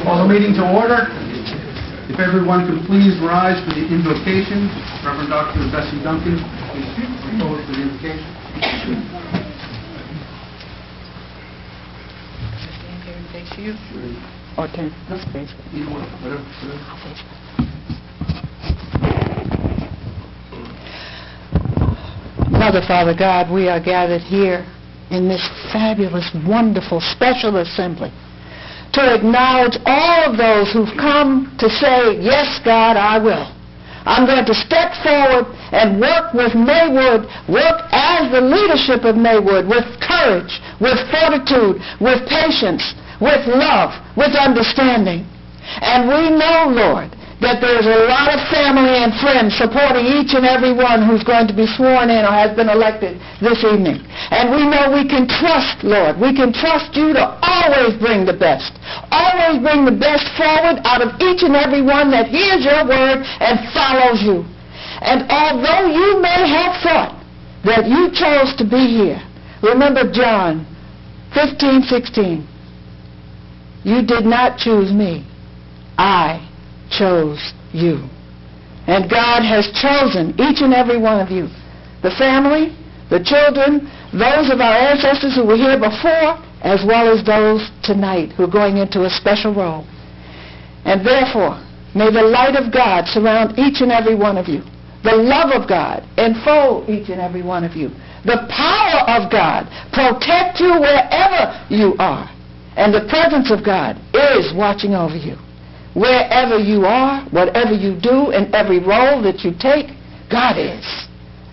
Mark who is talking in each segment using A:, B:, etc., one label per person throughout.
A: Call the meeting to order. If everyone could please rise for the invocation. Reverend Dr. Bessie Duncan, please propose for the invocation.
B: Stand here and face you. Or turn this face.
A: Either one, whatever.
B: Mother, Father God, we are gathered here in this fabulous, wonderful, special assembly to acknowledge all of those who've come to say, yes, God, I will. I'm going to step forward and work with Maywood, work as the leadership of Maywood, with courage, with fortitude, with patience, with love, with understanding. And we know, Lord, that there's a lot of family and friends supporting each and every one who's going to be sworn in or has been elected this evening. And we know we can trust, Lord, we can trust you to always bring the best. Always bring the best forward out of each and every one that hears your word and follows you. And although you may have thought that you chose to be here, remember John 15:16. You did not choose me. I chose you. And God has chosen each and every one of you. The family, the children, those of our ancestors who were here before, as well as those tonight who are going into a special role. And therefore, may the light of God surround each and every one of you. The love of God enfold each and every one of you. The power of God protect you wherever you are. And the presence of God is watching over you. Wherever you are, whatever you do, in every role that you take, God is.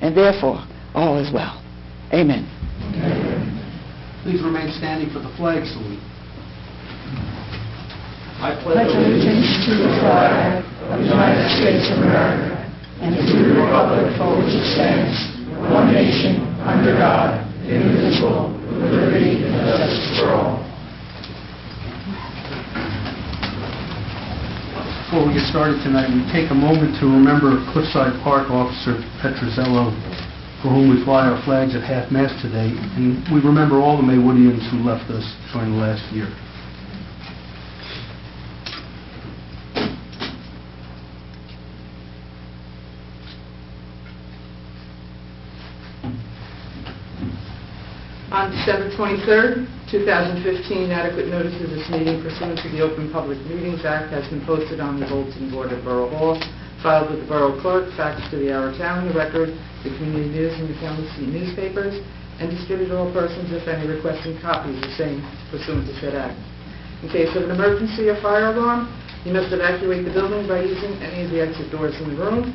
B: And therefore, all is well. Amen.
A: Please remain standing for the flag salute.
C: I pledge allegiance to the flag of the United States of America and to the republic for which it stands, one nation, under God, indivisible, with liberty and justice for all.
A: Before we get started tonight, we take a moment to remember Cliffside Park Officer Petrozello, for whom we fly our flags at half-mast today, and we remember all the Maywoodians who left us during the last year.
D: On December 23rd, 2015, adequate notice of this meeting pursuant to the Open Public Meetings Act has been posted on the bulletin board at Borough Hall, filed with the Borough Clerk, faxed to the Our Town, the Record, the Community News, and the County Seat newspapers, and distributed to all persons, if any, requesting copies of same pursuant to said act. In case of an emergency or fire alarm, you must evacuate the building by using any of the exit doors in the room.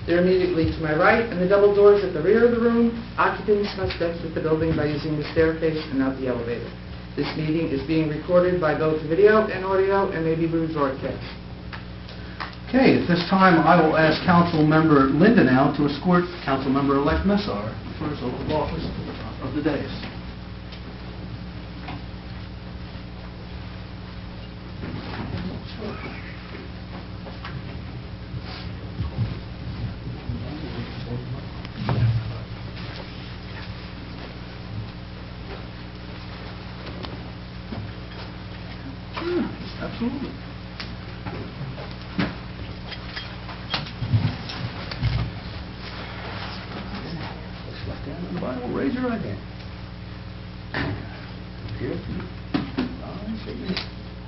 D: They're immediately to my right, and the double doors at the rear of the room. Occupants must exit the building by using the staircase and not the elevator. This meeting is being recorded by both video and audio and may be rebroadcast.
A: Okay, at this time, I will ask Council Member Linda now to escort Council Member-elect Messar for his oath of office of the dais. Absolutely. Left hand on the Bible, raise your right hand. Here,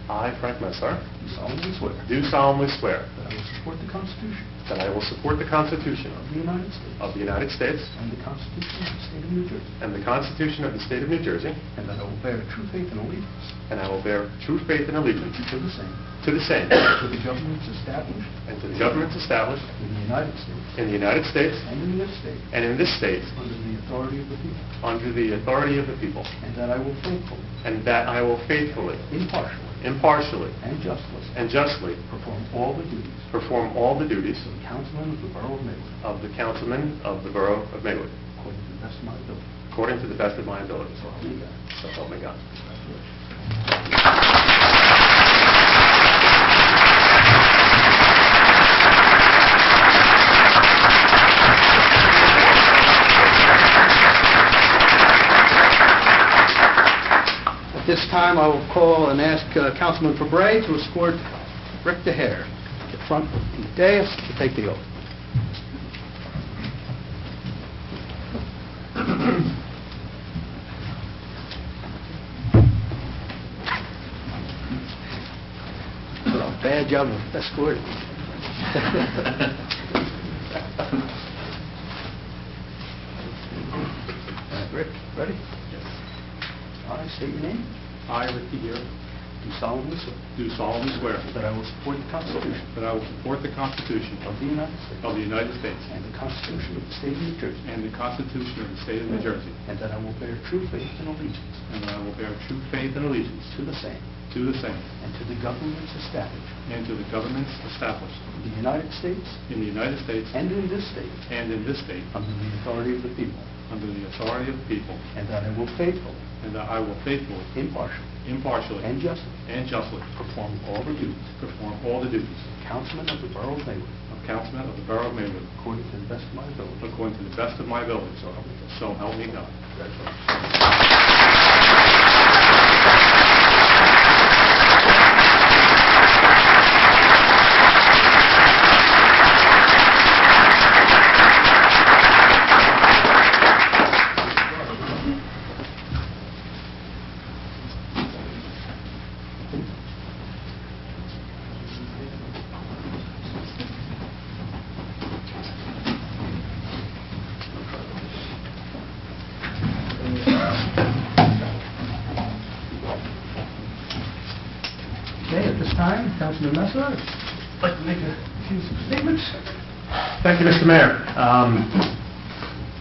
E: I, Frank Messar,
A: do solemnly swear
E: do solemnly swear
A: that I will support the Constitution
E: that I will support the Constitution
A: of the United States
E: of the United States
A: and the Constitution of the State of New Jersey,
E: and the Constitution of the State of New Jersey,
A: and that I will bear true faith and allegiance
E: and I will bear true faith and allegiance
A: to the same,
E: to the same
A: to the governments established
E: and to the governments established
A: in the United States
E: in the United States
A: and in this state
E: and in this state
A: under the authority of the people,
E: under the authority of the people,
A: and that I will faithfully,
E: and that I will faithfully,
A: impartially,
E: impartially,
A: and justly
E: perform
A: perform all the duties
E: of the councilman of the Borough of Maywood,
A: of the councilman of the Borough of Maywood,
E: according to the best of my ability.
A: according to the best of my ability.
E: So help me God.
A: So help me God. At this time, I will call and ask Councilman Fabray to escort Rick DeHare to the front of the dais to take the oath. Bad job of escorting. Rick, ready?
E: Yes.
A: I state your name.
E: I, Rick DeHare,
A: Do solemnly swear
E: do solemnly swear
A: that I will support the Constitution
E: that I will support the Constitution
A: of the United States
E: of the United States
A: and the Constitution of the State of New Jersey,
E: and the Constitution of the State of New Jersey,
A: and that I will bear true faith and allegiance
E: and that I will bear true faith and allegiance
A: to the same
E: to the same
A: and to the governments established
E: and to the governments established
A: in the United States
E: in the United States
A: and in this state
E: and in this state
A: under the authority of the people,
E: under the authority of the people,
A: and that I will faithfully,
E: and that I will faithfully, impartially,
A: and justly
E: and justly
A: perform all the duties
E: perform all the duties
A: of Councilman of the Borough of Maywood
E: of Councilman of the Borough of Maywood
A: according to the best of my ability.
E: according to the best of my ability.
A: So help me God.
E: So help me God.
A: Congratulations. Okay, at this time, Councilman Messer, I'd like to make a few statements.
F: Thank you, Mr. Mayor.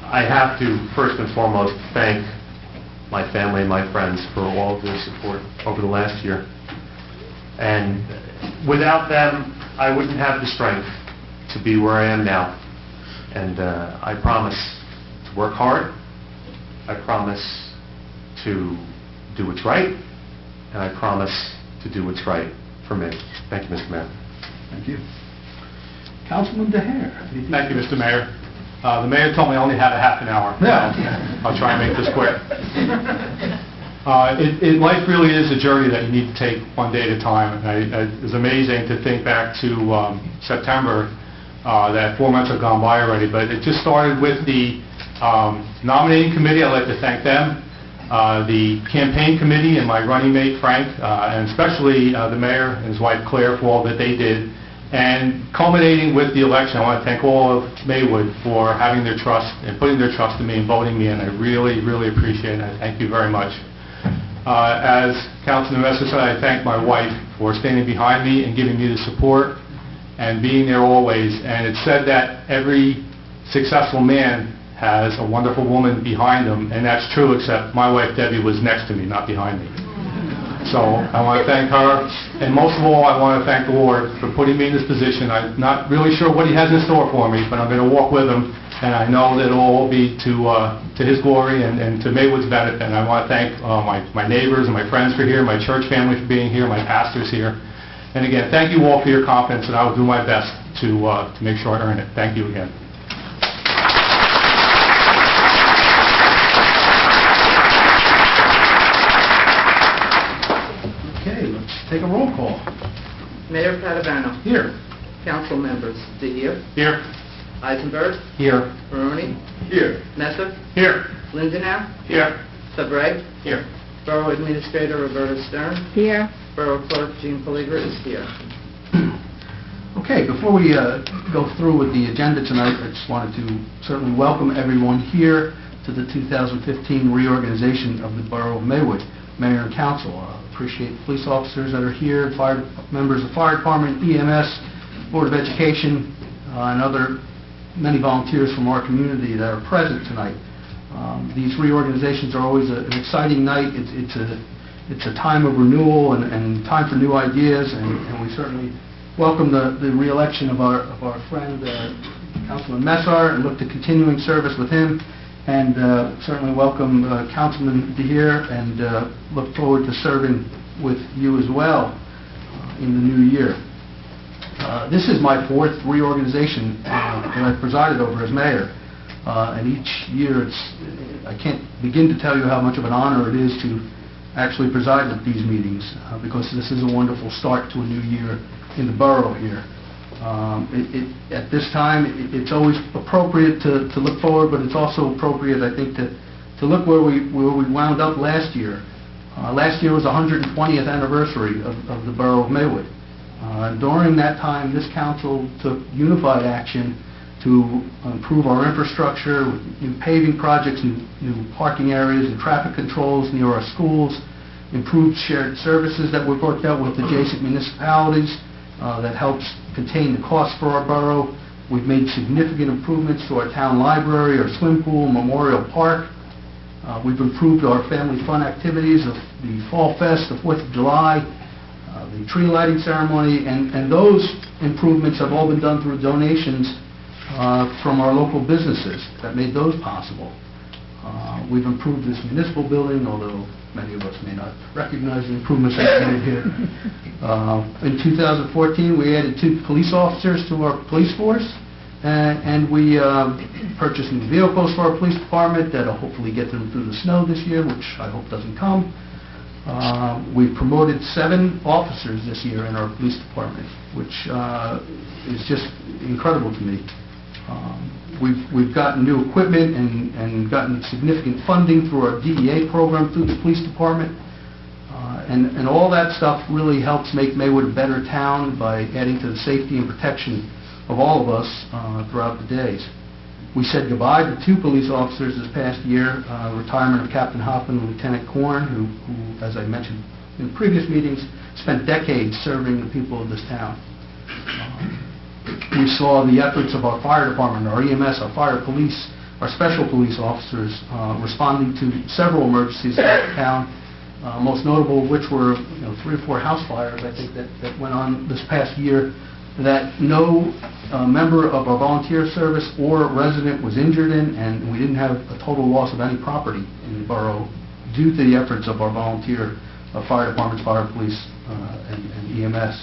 F: I have to first and foremost thank my family and my friends for all of their support over the last year. And without them, I wouldn't have the strength to be where I am now. And I promise to work hard. I promise to do what's right. And I promise to do what's right for me. Thank you, Mr. Mayor.
A: Thank you. Councilman DeHare.
E: Thank you, Mr. Mayor. The mayor told me I only had a half an hour.
A: Yeah.
E: I'll try and make this quick. Life really is a journey that you need to take one day at a time. It's amazing to think back to September, that 4 months have gone by already, but it just started with the nominating committee. I'd like to thank them. The campaign committee and my running mate, Frank, and especially the mayor and his wife, Claire, for all that they did. And culminating with the election, I want to thank all of Maywood for having their trust and putting their trust in me and voting me in. I really, really appreciate it. I thank you very much. As Councilman Messer said, I thank my wife for standing behind me and giving me the support and being there always. And it's said that every successful man has a wonderful woman behind him, and that's true, except my wife Debbie was next to me, not behind me. So I want to thank her, and most of all, I want to thank the Lord for putting me in this position. I'm not really sure what He has in store for me, but I'm going to walk with Him, and I know that it'll all be to His glory and to Maywood's benefit. And I want to thank my neighbors and my friends for here, my church family for being here, my pastors here. And again, thank you all for your confidence, and I will do my best to make sure I earn it. Thank you again.
A: Okay, let's take a roll call.
D: Mayor Padavano.
A: Here.
D: Council members DeHere,
E: Here.
D: Eisenberg,
F: Here.
D: Barone,
E: Here.
D: Messer,
E: Here.
D: Lindenau,
E: Here.
D: Fabray,
E: Here.
D: Borough Administrator Roberta Stern,
B: Here.
D: Borough Clerk Jean Pelligra is here.
A: Okay, before we go through with the agenda tonight, I just wanted to certainly welcome everyone here to the 2015 reorganization of the Borough of Maywood, Mayor and Council. Appreciate the police officers that are here, members of the Fire Department, EMS, Board of Education, and many volunteers from our community that are present tonight. These reorganizations are always an exciting night. It's a time of renewal and time for new ideas, and we certainly welcome the re-election of our friend Councilman Messer and look to continuing service with him, and certainly welcome Councilman DeHere and look forward to serving with you as well in the new year. This is my fourth reorganization that I've presided over as mayor, and each year I can't begin to tell you how much of an honor it is to actually preside at these meetings because this is a wonderful start to a new year in the borough here. At this time, it's always appropriate to look forward, but it's also appropriate, I think, to look where we wound up last year. Last year was the 120th anniversary of the Borough of Maywood. During that time, this council took unified action to improve our infrastructure with new paving projects, new parking areas and traffic controls near our schools, improved shared services that we've worked out with adjacent municipalities that helps contain the cost for our borough. We've made significant improvements to our town library, our swim pool, Memorial Park. We've improved our family fun activities of the Fall Fest, the 4th of July, the tree lighting ceremony, and those improvements have all been done through donations from our local businesses that made those possible. We've improved this municipal building, although many of us may not recognize the improvements that we made here. In 2014, we added 2 police officers to our police force, and we purchased new vehicles for our police department that'll hopefully get them through the snow this year, which I hope doesn't come. We've promoted 7 officers this year in our police department, which is just incredible to me. We've gotten new equipment and gotten significant funding through our DEA program through the police department. And all that stuff really helps make Maywood a better town by adding to the safety and protection of all of us throughout the days. We said goodbye to 2 police officers this past year, retirement of Captain Hoffman and Lieutenant Korn, who, as I mentioned in previous meetings, spent decades serving the people of this town. We saw the efforts of our fire department, our EMS, our fire police, our special police officers responding to several emergencies in the town, most notable of which were 3 or 4 house fires, I think, that went on this past year, that no member of our volunteer service or resident was injured in, and we didn't have a total loss of any property in the borough due to the efforts of our volunteer fire departments, fire police, and EMS.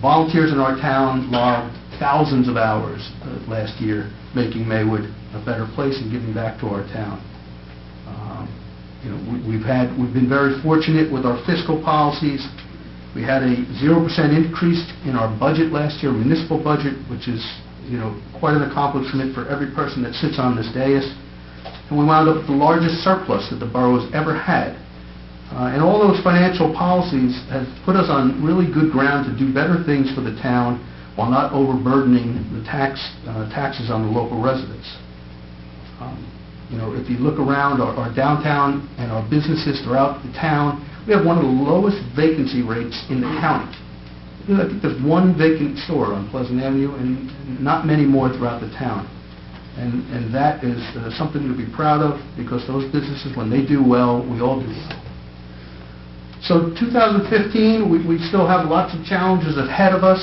A: Volunteers in our town logged thousands of hours last year making Maywood a better place and giving back to our town. We've been very fortunate with our fiscal policies. We had a 0% increase in our budget last year, municipal budget, which is quite an accomplishment for every person that sits on this dais. And we wound up with the largest surplus that the borough has ever had. And all those financial policies have put us on really good ground to do better things for the town while not overburdening the taxes on the local residents. If you look around our downtown and our businesses throughout the town, we have one of the lowest vacancy rates in the county. I think there's 1 vacant store on Pleasant Avenue and not many more throughout the town. And that is something to be proud of, because those businesses, when they do well, we all do well. So 2015, we still have lots of challenges ahead of us.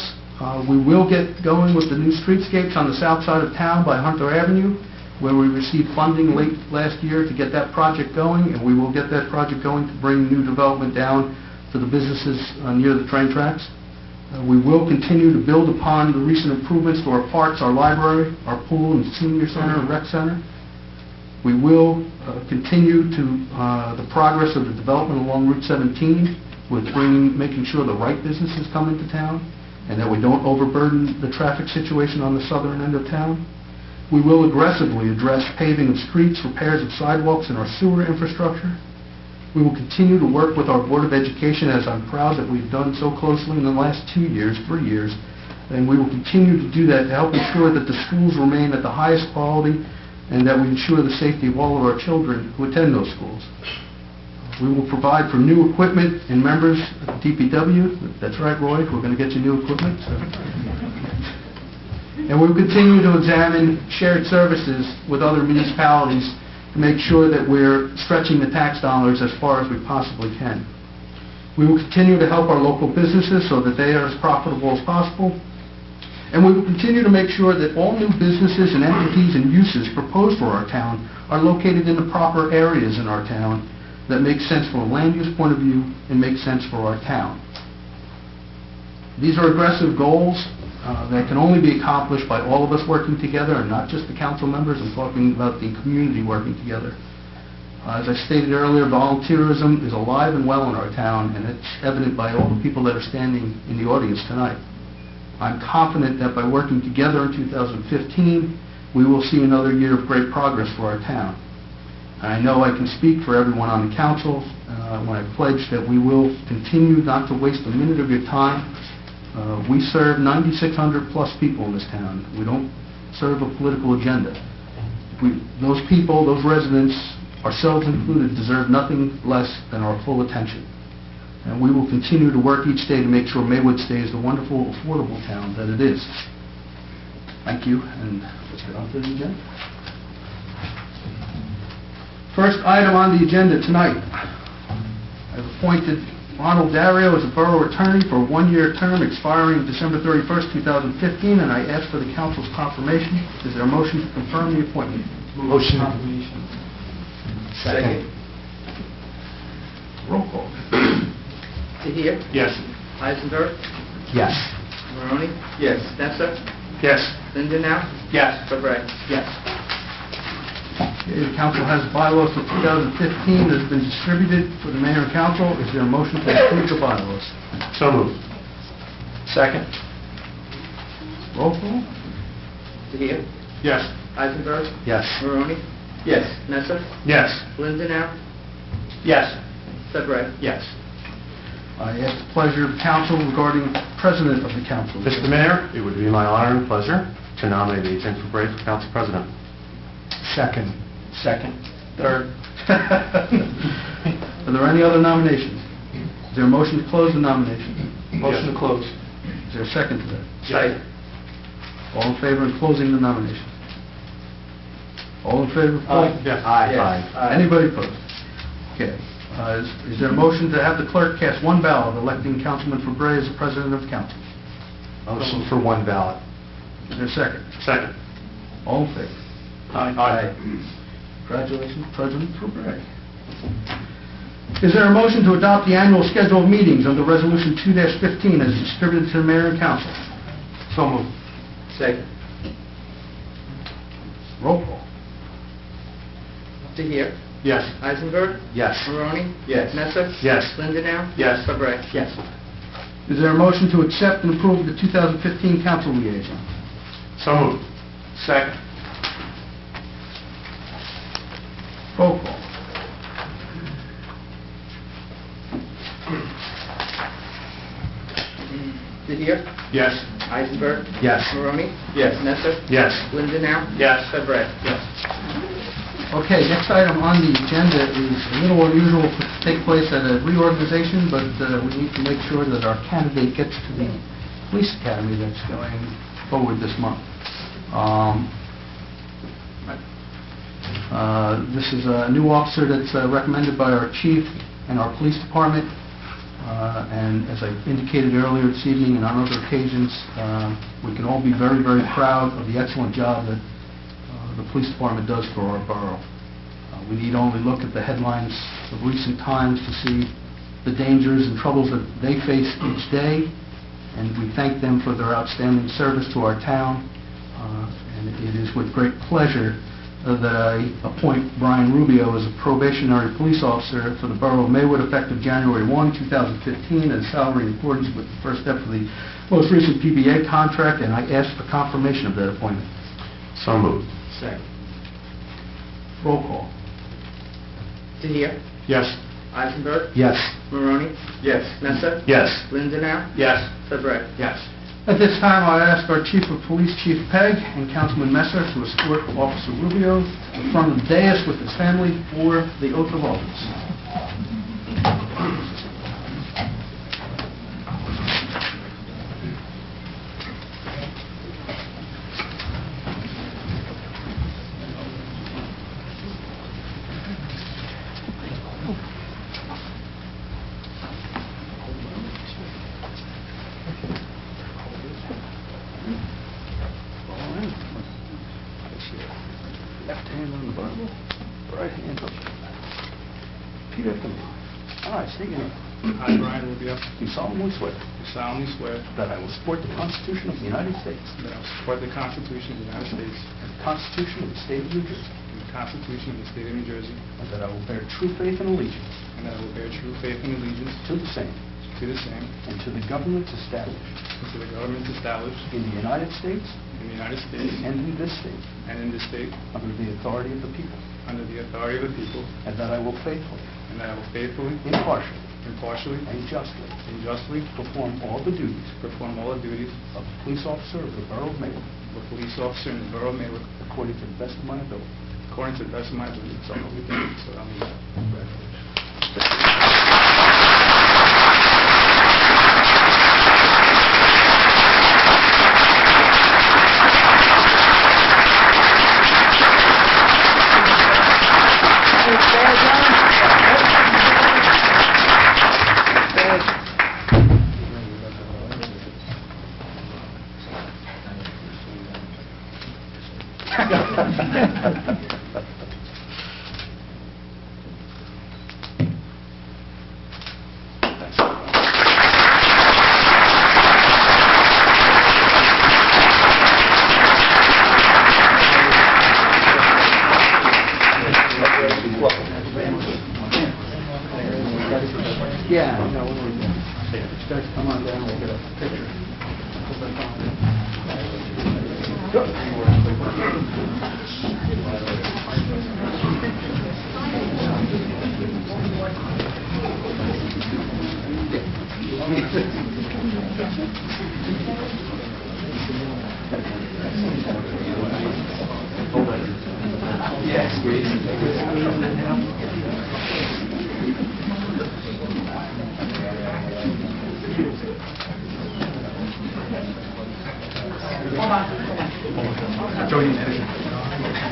A: We will get going with the new streetscapes on the south side of town by Hunter Avenue, where we received funding late last year to get that project going, and we will get that project going to bring new development down to the businesses near the train tracks. We will continue to build upon the recent improvements to our parks, our library, our pool and senior center and rec center. We will continue to the progress of the development along Route 17 with making sure the right businesses come into town and that we don't overburden the traffic situation on the southern end of town. We will aggressively address paving of streets, repairs of sidewalks, and our sewer infrastructure. We will continue to work with our Board of Education, as I'm proud that we've done so closely in the last 3 years, and we will continue to do that to help ensure that the schools remain at the highest quality and that we ensure the safety of all of our children who attend those schools. We will provide for new equipment and members at the DPW. That's right, Roy, we're going to get you new equipment. And we will continue to examine shared services with other municipalities to make sure that we're stretching the tax dollars as far as we possibly can. We will continue to help our local businesses so that they are as profitable as possible. And we will continue to make sure that all new businesses and entities and uses proposed for our town are located in the proper areas in our town that make sense from a land use point of view and make sense for our town. These are aggressive goals that can only be accomplished by all of us working together, and not just the council members. I'm talking about the community working together. As I stated earlier, volunteerism is alive and well in our town, and it's evident by all the people that are standing in the audience tonight. I'm confident that by working together in 2015, we will see another year of great progress for our town. And I know I can speak for everyone on the council when I pledge that we will continue not to waste a minute of your time. We serve 9,600 plus people in this town. We don't serve a political agenda. Those people, those residents, ourselves included, deserve nothing less than our full attention. And we will continue to work each day to make sure Maywood stays the wonderful, affordable town that it is. Thank you, and let's get on to the agenda. First item on the agenda tonight. I've appointed Ronald Dario as a borough attorney for a one-year term expiring December 31st, 2015, and I ask for the council's confirmation. Is there a motion to confirm the appointment?
E: Motion.
D: Second.
A: Roll call.
D: Tahir?
E: Yes.
D: Eisenberg?
E: Yes.
D: Maroney? Yes. Nessa?
F: Yes.
D: Lindenau?
E: Yes.
D: Fabreg?
A: Yes. Okay, the council has bylaws for 2015 that have been distributed for the mayor and council. Is there a motion to approve the bylaws?
F: So moved.
E: Second.
A: Roll call.
D: Tahir?
E: Yes.
D: Eisenberg?
E: Yes.
D: Maroney? Yes. Nessa?
F: Yes.
D: Lindenau?
E: Yes.
D: Fabreg?
E: Yes.
A: I ask the pleasure of council regarding president of the council.
F: Mr. Mayor, it would be my honor and pleasure to nominate Agent Fabreg for council president.
E: Second.
A: Third. Are there any other nominations? Is there a motion to close the nomination?
E: Motion to close.
A: Is there a second to that?
E: Second.
A: All in favor of closing the nomination? All in favor of closing?
E: Yes.
F: Aye.
A: Anybody opposed? Okay. Is there a motion to have the clerk cast one ballot electing Councilman Fabreg as the president of the council?
E: Motion for one ballot.
A: Is there a second?
F: Second.
A: All in favor?
E: Aye.
A: Congratulations, President Fabreg. Is there a motion to adopt the annual schedule of meetings under Resolution 2-15 as distributed to the mayor and council?
E: So moved.
D: Second.
A: Roll call.
D: Tahir?
E: Yes.
D: Eisenberg?
E: Yes.
D: Maroney?
E: Yes.
D: Nessa?
F: Yes.
D: Lindenau?
E: Yes.
D: Fabreg?
A: Yes. Is there a motion to accept and approve the 2015 council liaison?
F: So moved.
E: Second.
A: Roll call.
D: Tahir?
E: Yes.
D: Eisenberg?
E: Yes.
D: Maroney? Yes. Nessa?
F: Yes.
D: Lindenau?
E: Yes.
D: Fabreg?
E: Yes.
A: Okay, next item on the agenda is a little unusual to take place at a reorganization, but we need to make sure that our candidate gets to the police academy that's going forward this month. This is a new officer that's recommended by our chief and our police department. And as I indicated earlier this evening and on other occasions, we can all be very, very proud of the excellent job that the police department does for our borough. We need only look at the headlines of recent times to see the dangers and troubles that they face each day, and we thank them for their outstanding service to our town. And it is with great pleasure that I appoint Brian Rubio as a probationary police officer for the Borough of Maywood effective January 1, 2015, at a salary in accordance with the first step of the most recent PBA contract, and I ask for confirmation of that appointment.
F: So moved.
E: Second.
A: Roll call.
D: Tahir?
E: Yes.
D: Eisenberg?
E: Yes.
D: Maroney? Yes. Nessa?
F: Yes.
D: Lindenau?
E: Yes.
D: Fabreg?
E: Yes.
A: At this time, I ask our Chief of Police, Chief Pegg, and Councilman Messer to escort Officer Rubio in front of the dais with his family for the oath of office. Left hand on the Bible, right hand up. Repeat after me. I state your name.
G: I, Brian Rubio,
A: Do solemnly swear
G: do solemnly swear
A: that I will support the Constitution of the United States
G: that I will support the Constitution of the United States
A: and the Constitution of the State of New Jersey,
G: and the Constitution of the State of New Jersey,
A: and that I will bear true faith and allegiance
G: and that I will bear true faith and allegiance
A: to the same
G: to the same
A: and to the governments established
G: and to the governments established
A: in the United States
G: in the United States
A: and in this state
G: and in this state
A: under the authority of the people,
G: under the authority of the people,
A: and that I will faithfully,
G: and that I will faithfully,
A: impartially, and justly
G: justly
A: perform all the duties
G: perform all the duties
A: of a police officer of the Borough of Maywood
G: of a police officer in the Borough of Maywood
A: according to the best of my ability.
G: according to the best of my ability. So help me God. So help me God.
A: Congratulations. Yeah, no, you guys come on down, we'll get a picture. Yes, Joe, you finish it.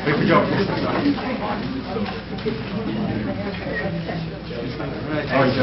A: Wait for Joe. All right,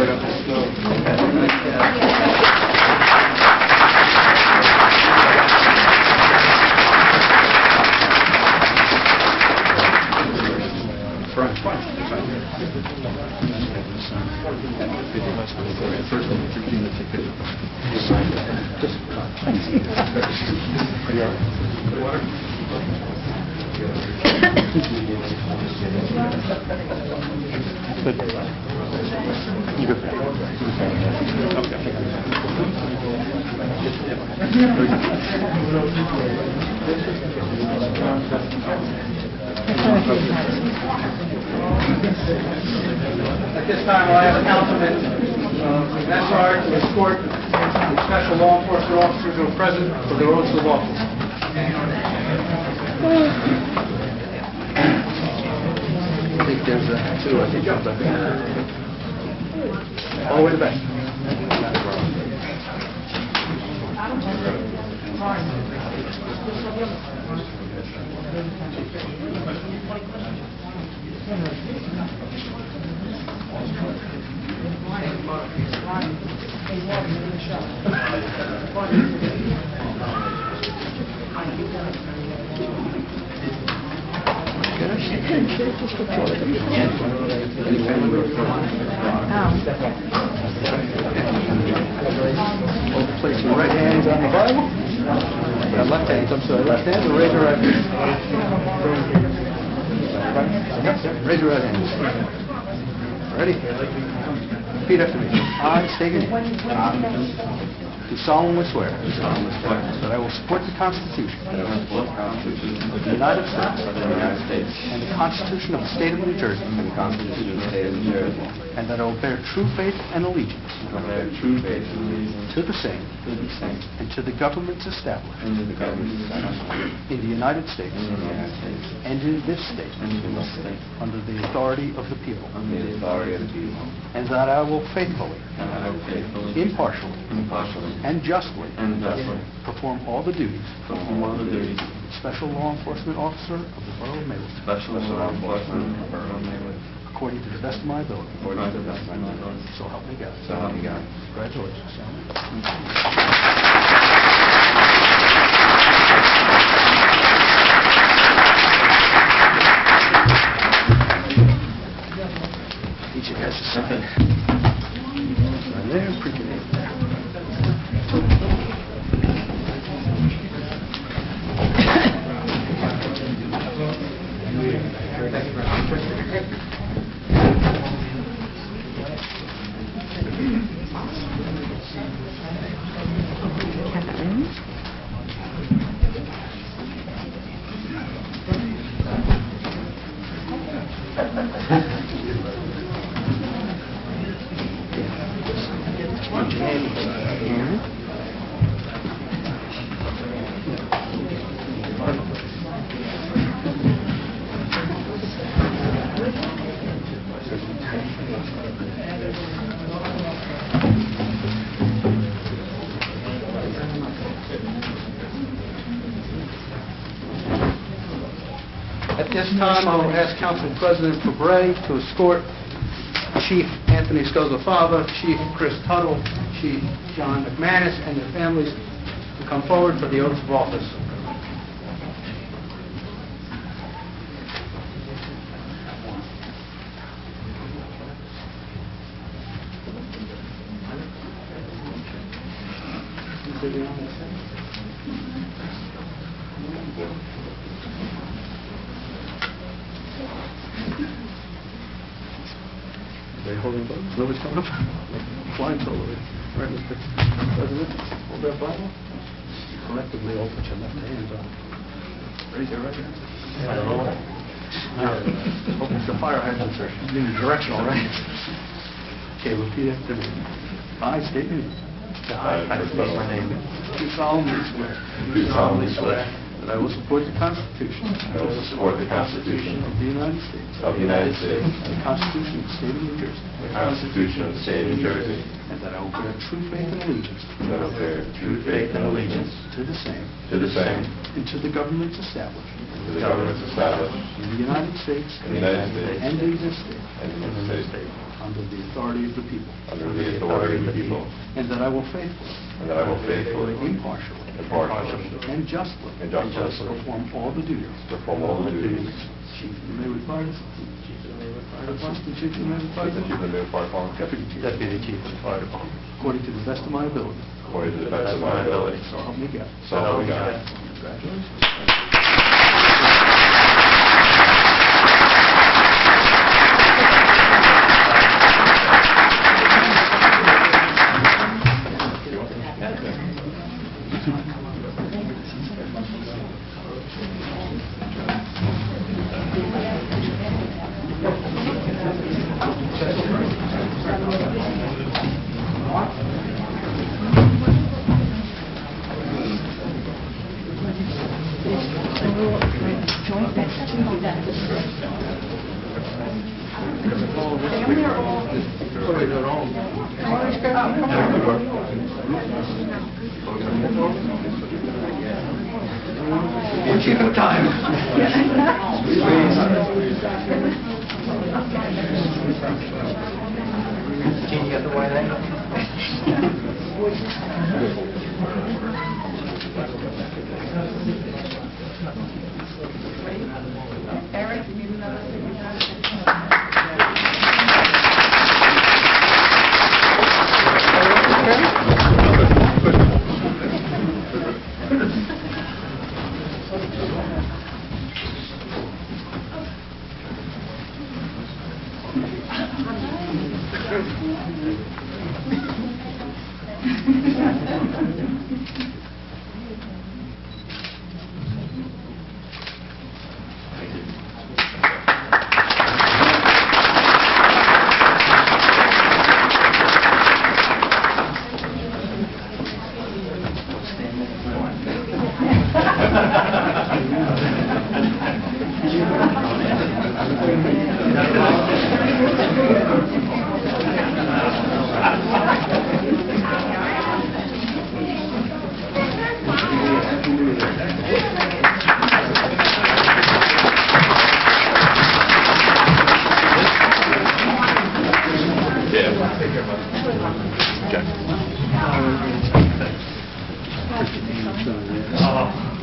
A: At this time, I have a councilman, SR, to escort the special law enforcement officers who are present for their oaths of office. I think there's two, I think. All the way to the back. Place your right hands on the Bible. Left hand, I'm sorry, left hand, raise your right hand. Raise your right hand. Ready? Repeat after me. I state your name. Do solemnly swear that I will support the Constitution of the United States and the Constitution of the State of New Jersey, and that I will bear true faith and allegiance to the same and to the governments established in the United States and in this state under the authority of the people, and that I will faithfully, impartially, and justly perform all the duties of Special Law Enforcement Officer of the Borough of Maywood according to the best of my ability. So help me God. Congratulations. Each of you has a sign. Right there, print your name there. At this time, I will ask Council President Borough to escort Chief Anthony Scozafava, Chief Chris Tuttle, Chief John McManus, and their families to come forward for the oaths of office. They holding both? Nobody's coming up? Flying solo. All right, Mr. President, hold that Bible. Collectively, all put your left hand on. Raise your right hand. Now, hope the fire hydrants are unidirectional, right? Okay, repeat after me. I state your name.
F: I state my name.
A: Do solemnly swear.
F: Do solemnly swear.
A: That I will support the Constitution.
F: I will support the Constitution
A: Of the United States.
F: of the United States,
A: And the Constitution of the State of New Jersey.
F: the Constitution of the State of New Jersey,
A: And that I will bear true faith and allegiance.
F: and that I will bear true faith and allegiance
A: To the same.
F: to the same,
A: And to the governments established.
F: to the governments established
A: In the United States.
F: in the United States
A: And in this state.
F: and in this state,
A: Under the authority of the people.
F: under the authority of the people,
A: And that I will faithfully.
F: and that I will faithfully,
A: Impartially.
F: impartially,
A: And justly.
F: and justly
A: Perform all the duties.
F: perform all the duties
A: Chief of the Maywood Fire Department. Chief of the Maywood Fire
F: of the Chief of
A: Department.
F: the Fire Department,
A: Deputy Chief.
F: Deputy Chief of the Fire Department,
A: According to the best of my ability.
F: according to the best of my ability.
A: So help me God.
F: So help me God.
A: Congratulations. One chief at a time. Gene, you got the white eye?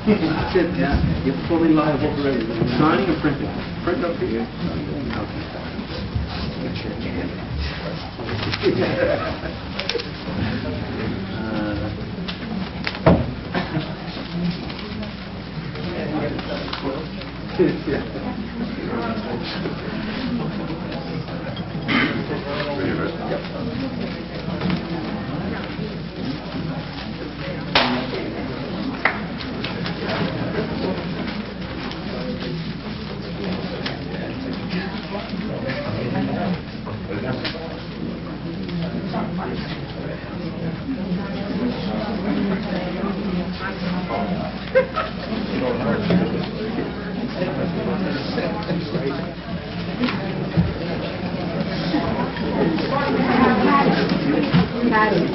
A: That's it, yeah. You're fully liable for everything. Signing or printing? Print up here? And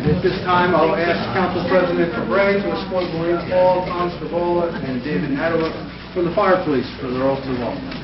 A: at this time, I'll ask Council President Bray to escort Maureen Hall, Tom Stavola, and David Nadeau from the fire police for their oath of office.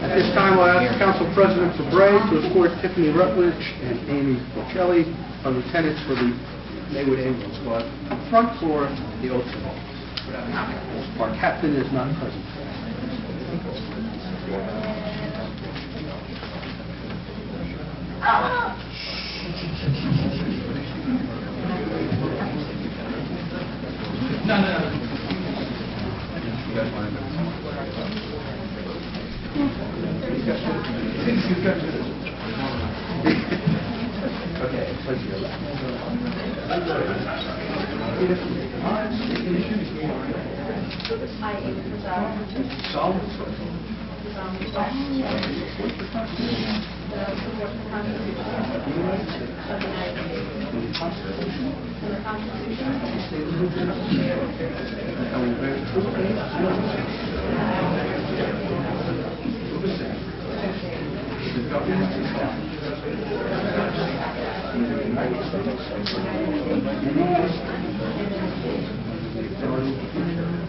A: At this time, I'll ask Council President Bray to escort Tiffany Rutledge and Amy Bocelli, our lieutenants for the Maywood Ambulance Squad, to the front floor of the oath of office. Our captain is not present. Okay, place your left. Solemnly swear.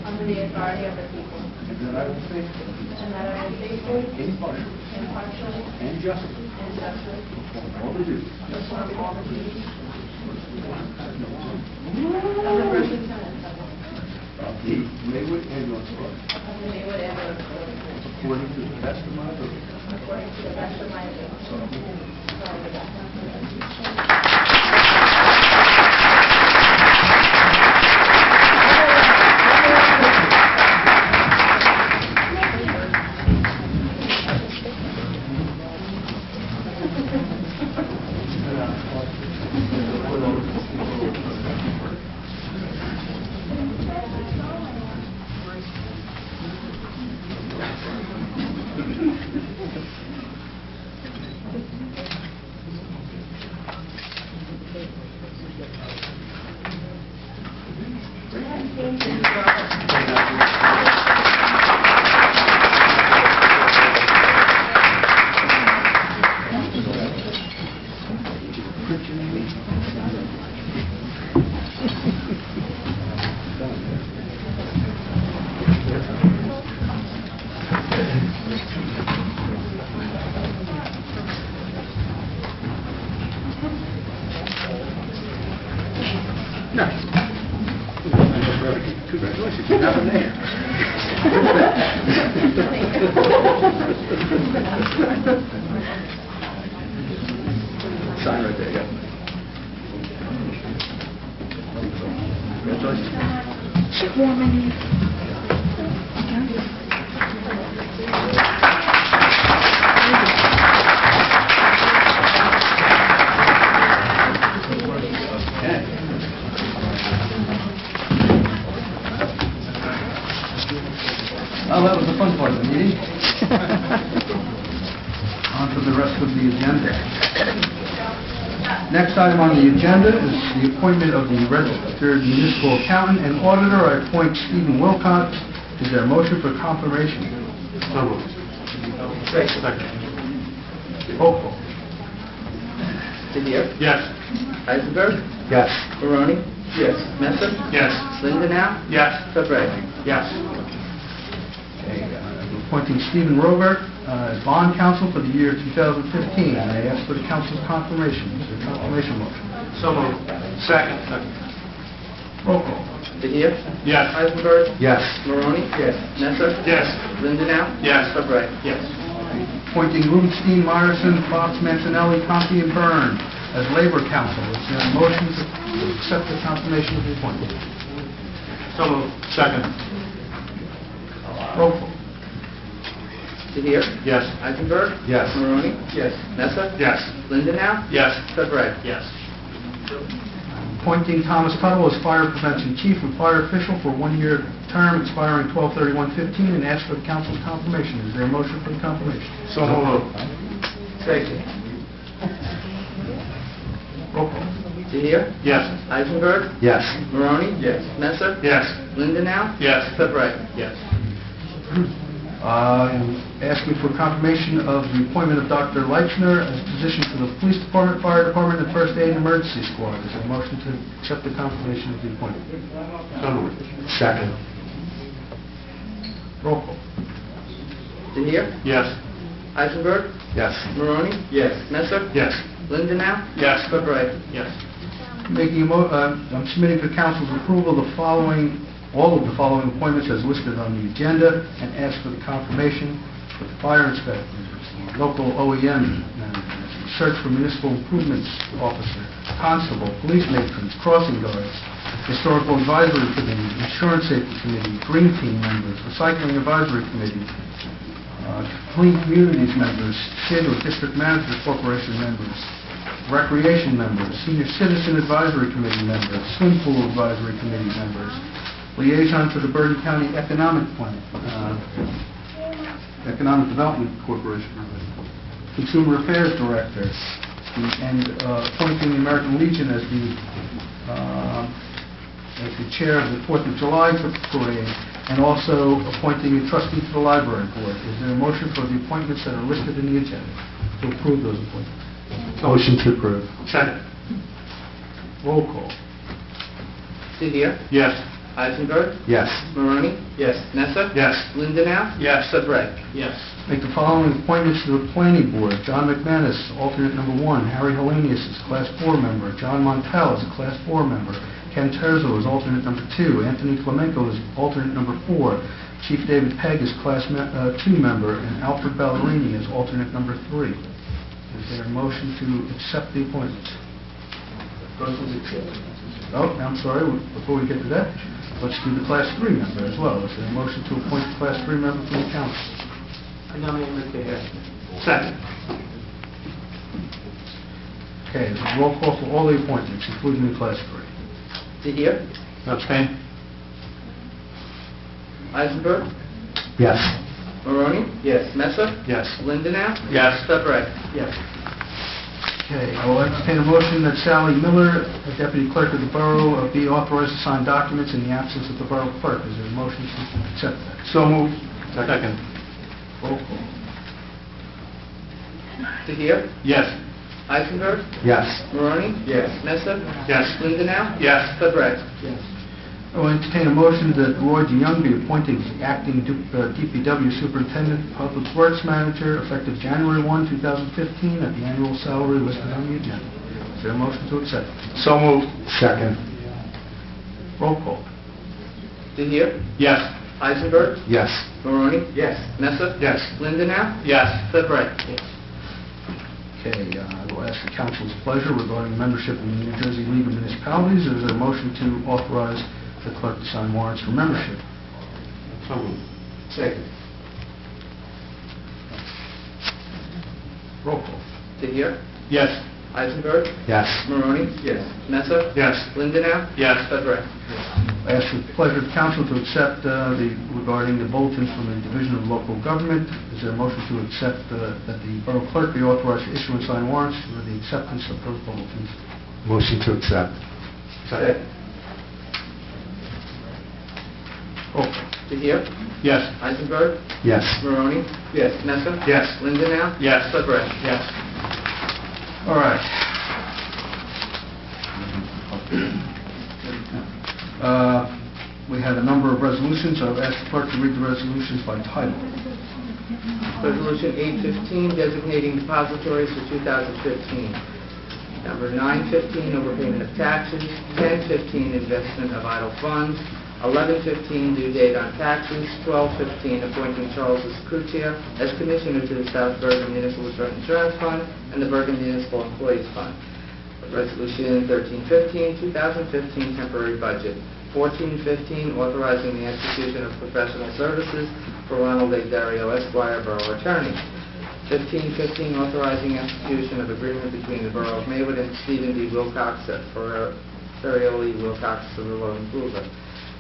C: Under the authority of the people.
A: that I will faithfully,
C: and that I will faithfully,
A: impartially,
C: impartially,
A: and justly
C: and justly
A: perform all the duties
C: perform all the duties
A: of
C: of the first lieutenant
A: the Maywood Ambulance Corps,
C: of the Maywood Ambulance Corps,
A: according to the best of my ability.
C: according to the best of my ability.
A: So help me God.
C: So help me God.
A: Congratulations, you have a name. Sign right there, yeah. Congratulations.
B: Is it warm in here?
A: Well, that was the fun part of the meeting. On to the rest of the agenda. Next item on the agenda is the appointment of the registered municipal accountant and auditor. I appoint Stephen Wilcott. Is there a motion for confirmation?
F: So moved. Second.
A: Roll call.
D: Didier?
F: Yes.
D: Eisenberg?
A: Yes.
D: Barone?
A: Yes.
D: Messer?
F: Yes.
D: Lindenau?
F: Yes.
D: Fabrega?
F: Yes.
A: Okay, I'm appointing Stephen Robert as bond counsel for the year 2015. I ask for the council's confirmation. Is there a confirmation motion?
F: So moved. Second.
A: Roll call.
D: Didier?
F: Yes.
D: Eisenberg?
A: Yes.
D: Barone?
A: Yes.
D: Messer?
F: Yes.
D: Lindenau?
F: Yes.
D: Fabrega?
F: Yes.
A: Appointing Rubenstein, Myerson, Fox, Mancinelli, Conti, and Byrne as labor counsel. Is there a motion to accept the confirmation of the appointment?
F: So moved. Second.
A: Roll call.
D: Didier?
F: Yes.
D: Eisenberg?
A: Yes.
D: Barone?
A: Yes.
D: Messer?
F: Yes.
D: Lindenau?
F: Yes.
D: Fabrega?
F: Yes.
A: Appointing Thomas Tuttle as fire prevention chief and fire official for a one-year term expiring 12/31/15, and ask for the council's confirmation. Is there a motion for the confirmation?
F: So moved.
D: Second.
A: Roll call.
D: Didier?
F: Yes.
A: Uh,
D: Eisenberg?
A: Yes.
D: Barone?
A: Yes.
D: Messer?
F: Yes.
D: Lindenau?
F: Yes.
D: Fabrega?
F: Yes.
A: I'm asking for confirmation of the appointment of Dr. Leichner as physician for the police department, fire department, and first aid and emergency squad. Is there a motion to accept the confirmation of the appointment?
F: So moved.
A: Second. Roll call.
D: Didier?
F: Yes.
D: Eisenberg?
A: Yes.
D: Barone?
A: Yes.
D: Messer?
F: Yes.
D: Lindenau?
F: Yes.
D: Fabrega?
F: Yes.
A: I'm submitting for council's approval all of the following appointments as listed on the agenda, and ask for the confirmation for the fire inspectors, local OEM managers, search for municipal improvements officer, constable, police matrons, crossing guards, historical advisory committee, insurance safety committee, green team members, recycling advisory committee, clean communities members, SHID or district manager corporation members, recreation members, senior citizen advisory committee members, swim pool advisory committee members, liaison to the Bergen County Economic Plan, Economic Development Corporation, Consumer Affairs Director, and appointing the American Legion as the chair of the 4th of July parade, and also appointing a trustee to the library board. Is there a motion for the appointments that are listed in the agenda to approve those appointments? Motion to approve.
F: Second.
A: Roll call.
D: Didier?
F: Yes.
D: Eisenberg,
F: Yes.
D: Maroni,
F: Yes.
D: Nessa,
F: Yes.
D: Lindenau,
F: Yes.
D: Sedgwick.
F: Yes.
A: Make the following appointments to the Planning Board. John McManus, alternate number 1. Harry Hellenius is Class 4 member. John Montel is a Class 4 member. Ken Terzo is alternate number 2. Anthony Clemenco is alternate number 4. Chief David Pegg is Class 2 member. And Alfred Ballerini is alternate number 3. Is there a motion to accept the appointments? Oh, I'm sorry, before we get to that, let's do the Class 3 member as well. Is there a motion to appoint the Class 3 member from the council?
F: I nominate Mr. Harrison. Second.
A: Okay, there's a roll call for all the appointments, including the Class 3.
D: DeHere,
F: Abstain?
D: Eisenberg,
F: Yes.
D: Maroni,
F: Yes.
D: Nessa,
F: Yes.
D: Lindenau,
F: Yes.
D: Sedgwick.
F: Yes.
A: Okay, I will entertain a motion that Sally Miller, Deputy Clerk of the Borough, be authorized to sign documents in the absence of the Borough Clerk. Is there a motion to accept that?
F: So moved. Second.
A: Roll call.
D: DeHere,
F: Yes.
D: Eisenberg,
F: Yes.
D: Maroni,
F: Yes.
D: Nessa,
F: Yes.
D: Lindenau,
F: Yes.
D: Sedgwick.
A: I will entertain a motion that Roy DeYoung be appointed acting DPW Superintendent, Public Works Manager, effective January 1, 2015, at the annual salary listed on the agenda. Is there a motion to accept?
F: So moved. Second.
A: Roll call.
D: DeHere,
F: Yes.
D: Eisenberg,
F: Yes.
D: Maroni,
F: Yes.
D: Nessa,
F: Yes.
D: Lindenau,
F: Yes.
D: Sedgwick.
A: Okay, I will ask the council's pleasure regarding membership in the New Jersey League of Municipalities. Is there a motion to authorize the clerk to sign warrants for membership?
F: So moved. Second.
A: Roll call.
D: DeHere,
F: Yes.
D: Eisenberg,
F: Yes.
D: Maroni,
F: Yes.
D: Nessa,
F: Yes.
D: Lindenau,
F: Yes.
D: Sedgwick.
A: I ask the pleasure of the council to accept regarding the bulletins from the Division of Local Government. Is there a motion to accept that the borough clerk be authorized to issue and sign warrants for the acceptance of those bulletins?
F: Motion to accept. Second.
A: Roll call.
D: DeHere,
F: Yes.
D: Eisenberg,
F: Yes.
D: Maroni,
F: Yes.
D: Nessa,
F: Yes.
D: Lindenau,
F: Yes.
D: Sedgwick.
F: Yes.
A: All right. We had a number of resolutions. I've asked the clerk to read the resolutions by title.
D: Resolution 815, designating depositories for 2015. Number 915, overpayment of taxes. 1015, investment of idle funds. 1115, due date on taxes. 1215, appointing Charles Escrutia as Commissioner to the South Bergen Municipal Joint Insurance Fund and the Bergen Municipal Employees Fund. Resolution 1315, 2015 temporary budget. 1415, authorizing the execution of professional services for Ronald A. Dario Esquire, Borough Attorney. 1515, authorizing execution of agreement between the Borough of Maywood and Stephen D. Wilcox for Ferrioli Wilcox Cirillo and Hoover.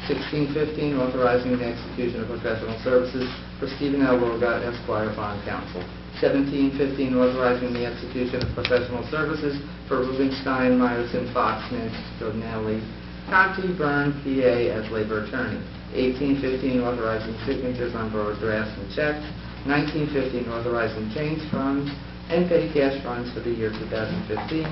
D: 1615, authorizing the execution of professional services for Stephen L. Rogat, Esquire, Bond Counsel. 1715, authorizing the execution of professional services for Rubenstein, Myerson, Fox, Mantonelli, Conti, Byrne, PA, as labor attorney. 1815, authorizing signatures on borough drafts and checks. 1915, authorizing change funds and petty cash funds for the year 2015.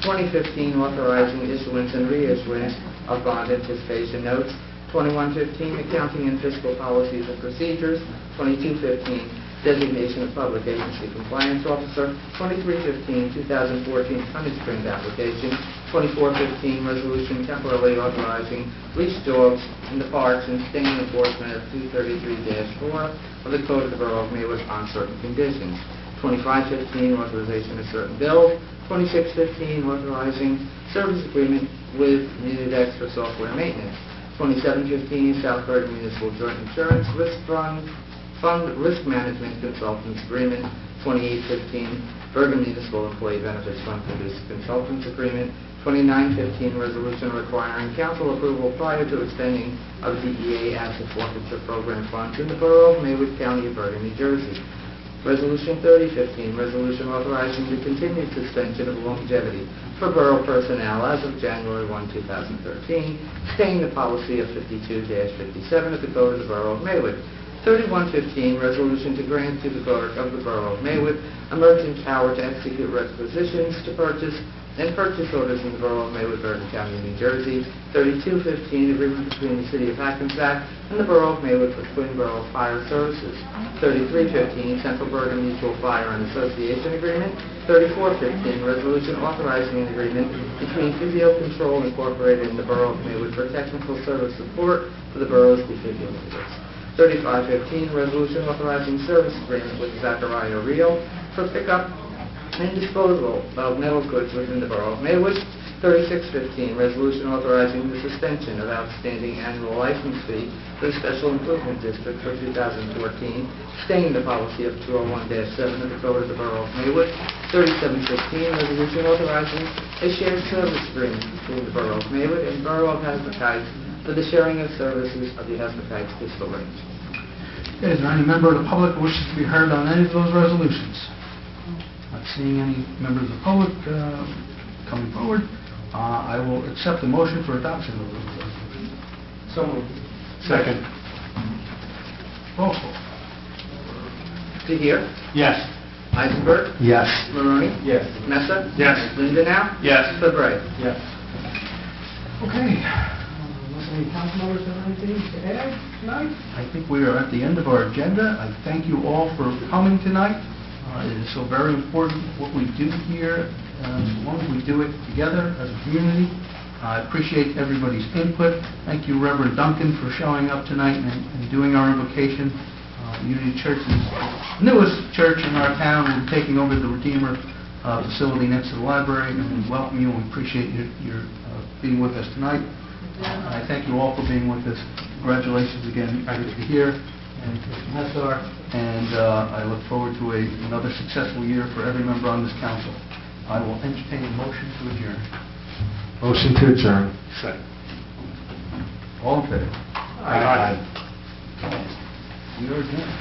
D: 2015, authorizing issuance and reissuance of bond anticipation notes. 2115, accounting and fiscal policies and procedures. 2215, designation of public agency compliance officer. 2315, 2014 tonnage stream application. 2415, resolution temporarily authorizing leash dogs in the parks and staying enforcement of 233-4 of the Code of the Borough of Maywood on certain conditions. 2515, authorization of certain bills. 2615, authorizing service agreement with Unidex for software maintenance. 2715, South Bergen Municipal Joint Insurance Risk Fund Risk Management Consultants Agreement. 2815, Bergen Municipal Employee Benefits Fund Produce Consultants Agreement. 2915, resolution requiring council approval prior to expending of DEA asset forfeiture program funds in the Borough of Maywood, County of Bergen, New Jersey. Resolution 3015, resolution authorizing the continued suspension of longevity for borough personnel as of January 1, 2013, staying the policy of 52-57 of the Code of the Borough of Maywood. 3115, resolution to grant to the clerk of the Borough of Maywood a merchant power to execute requisitions to purchase and purchase orders in the Borough of Maywood, Bergen County, New Jersey. 3215, agreement between the City of Hackensack and the Borough of Maywood for Twin Borough Fire Services. 3315, Central Bergen Mutual Fire and Association Agreement. 3415, resolution authorizing an agreement between Physio Control Incorporated and the Borough of Maywood for technical service support for the borough's defibrillators. 3515, resolution authorizing service agreement with Zachariah Reel for pickup and disposal of metal goods within the Borough of Maywood. 3615, resolution authorizing the suspension of outstanding annual license fee for the Special Improvement District for 2014, staying the policy of 201-7 of the Code of the Borough of Maywood. 3715, resolution authorizing a shared service agreement between the Borough of Maywood and Borough of Hasnakites for the sharing of services of the Hasnakites Fiscal Range.
A: Okay, is there any member of the public who wishes to be heard on any of those resolutions? Not seeing any members of the public coming forward. I will accept the motion for adoption of those resolutions.
G: So moved.
F: Second.
A: Roll call.
D: Sehier?
E: Yes.
D: Eisenberg?
F: Yes.
D: Maroni?
G: Yes.
D: Messa?
F: Yes.
D: Lindenau?
E: Yes.
D: Fabre?
G: Yes.
A: Okay.
G: Unless any council members have anything to add tonight?
A: I think we are at the end of our agenda. I thank you all for coming tonight. It is so very important what we do here, as long as we do it together as a community. I appreciate everybody's input. Thank you, Reverend Duncan, for showing up tonight and doing our invocation. Unity Church is the newest church in our town. We're taking over the Redeemer facility next to the library, and we welcome you and appreciate your being with us tonight. I thank you all for being with us. Congratulations again, good to be here, and Mr. Messar, and I look forward to another successful year for every member on this council. I will entertain a motion to adjourn.
F: Motion to adjourn. Second.
A: All in favor?
F: Aye.
A: We are adjourned.